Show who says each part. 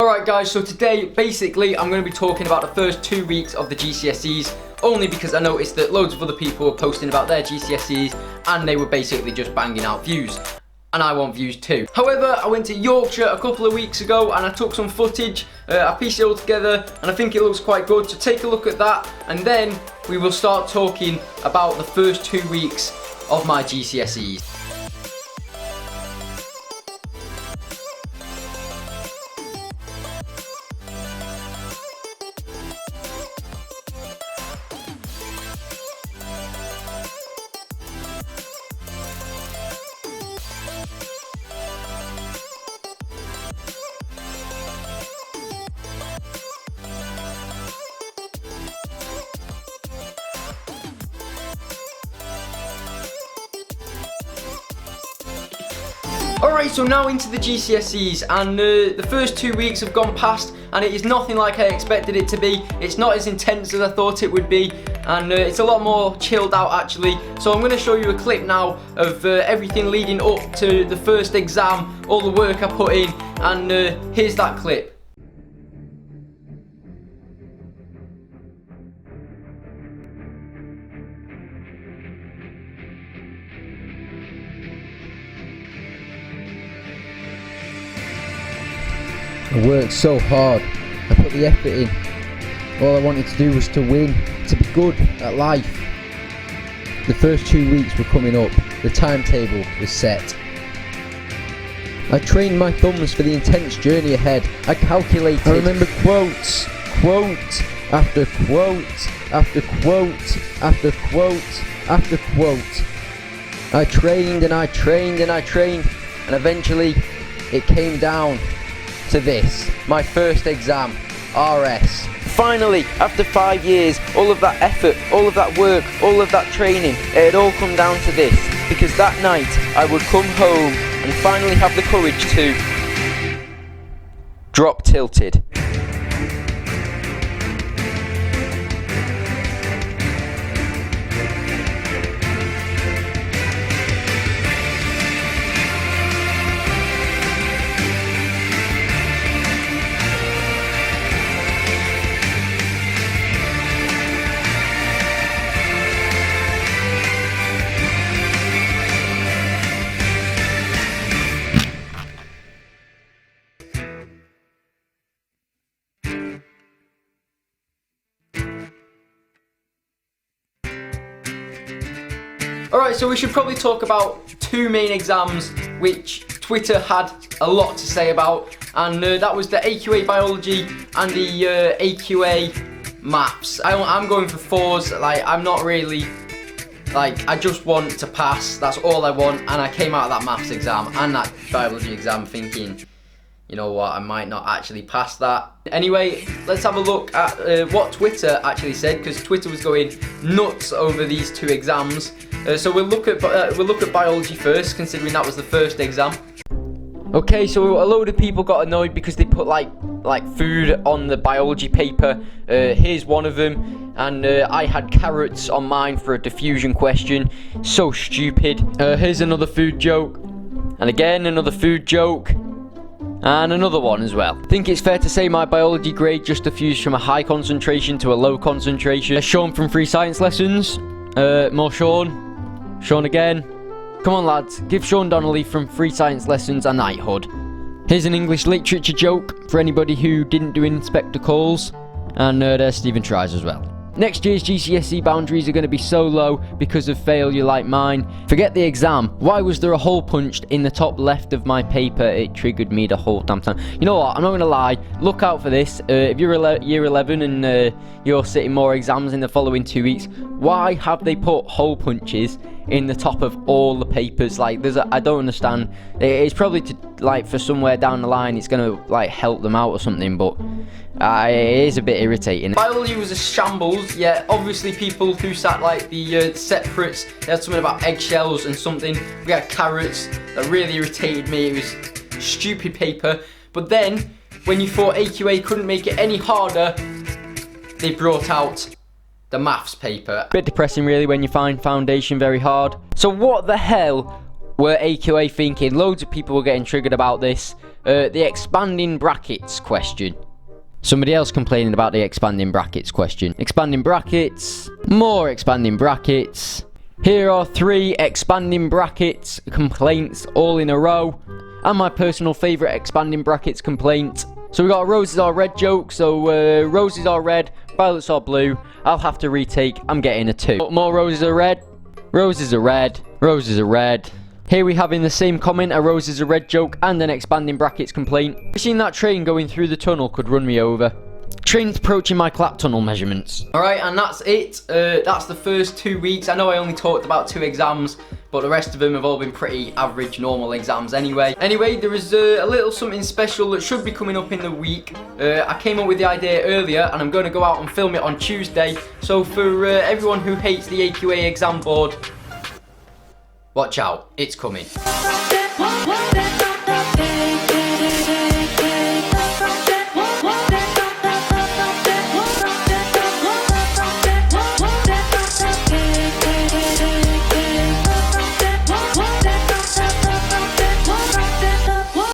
Speaker 1: Alright guys, so today basically I'm going to be talking about the first 2 weeks of the GCSEs, only because I noticed that loads of other people were posting about their GCSEs and they were basically just banging out views. And I want views too. However, I went to Yorkshire a couple of weeks ago and I took some footage, I pieced it all together and I think it looks quite good, so take a look at that and then we will start talking about the first 2 weeks of my GCSEs. Alright, so now into the GCSEs, and the first 2 weeks have gone past and it is nothing like I expected it to be. It's not as intense as I thought it would be, and it's a lot more chilled out actually. So I'm going to show you a clip now of everything leading up to the first exam, all the work I put in, and here's that clip.
Speaker 2: I worked so hard, I put the effort in. All I wanted to do was to win, to be good at life. The first 2 weeks were coming up, the timetable was set. I trained my thumbs for the intense journey ahead. I calculated. I remember quote after quote after quote after quote after quote. I trained and I trained and I trained, and eventually it came down to this, my first exam, RS. Finally, after 5 years, all of that effort, all of that work, all of that training, it had all come down to this, because that night I would come home and finally have the courage to drop tilted.
Speaker 1: Alright, so we should probably talk about 2 main exams which Twitter had a lot to say about, and that was the AQA biology and the AQA maths. I'm going for 4s, like I'm not really, like I just want to pass, that's all I want, and I came out of that maths exam and that biology exam thinking, you know what, I might not actually pass that. Anyway, let's have a look at what Twitter actually said, because Twitter was going nuts over these 2 exams. So we'll look at biology first, considering that was the first exam. Okay, so a load of people got annoyed because they put like food on the biology paper. Here's one of them, and I had carrots on mine for a diffusion question. So stupid. Here's another food joke, and again another food joke. And another one as well. I think it's fair to say my biology grade just diffused from a high concentration to a low concentration. Sean from Free Science Lessons. More Sean. Sean again. Come on lads, give Sean Donnelly from Free Science Lessons a knighthood. Here's an English literature joke for anybody who didn't do Inspector Calls. And there's Stephen Tries as well. Next year's GCSE boundaries are going to be so low because of failure like mine. Forget the exam. Why was there a hole punched in the top left of my paper? It triggered me the whole damn time. You know what? I'm not going to lie. Look out for this. If you're year 11 and you're sitting more exams in the following 2 weeks, why have they put hole punches in the top of all the papers? Like, I don't understand. It's probably to, like, for somewhere down the line, it's going to, like, help them out or something, but it is a bit irritating. Biology was a shambles. Yeah, obviously people who sat like the separates, they had something about eggshells and something. We had carrots. That really irritated me. It was stupid paper. But then, when you thought AQA couldn't make it any harder, they brought out the maths paper. Bit depressing really when you find foundation very hard. So what the hell were AQA thinking? Loads of people were getting triggered about this. the expanding brackets question. Somebody else complaining about the expanding brackets question. Expanding brackets, more expanding brackets. Here are 3 expanding brackets complaints all in a row. And my personal favourite expanding brackets complaint. So we got a roses are red joke. So roses are red, violets are blue. I'll have to retake. I'm getting a 2. More roses are red. Roses are red. Roses are red. Here we have in the same comment a roses are red joke and an expanding brackets complaint. Wishing that train going through the tunnel could run me over. Train's approaching my clap tunnel measurements. Alright, and that's it. That's the first 2 weeks. I know I only talked about 2 exams, but the rest of them have all been pretty average, normal exams anyway. Anyway, there is a little something special that should be coming up in the week. I came up with the idea earlier, and I'm going to go out and film it on Tuesday. So for everyone who hates the AQA exam board, watch out, it's coming.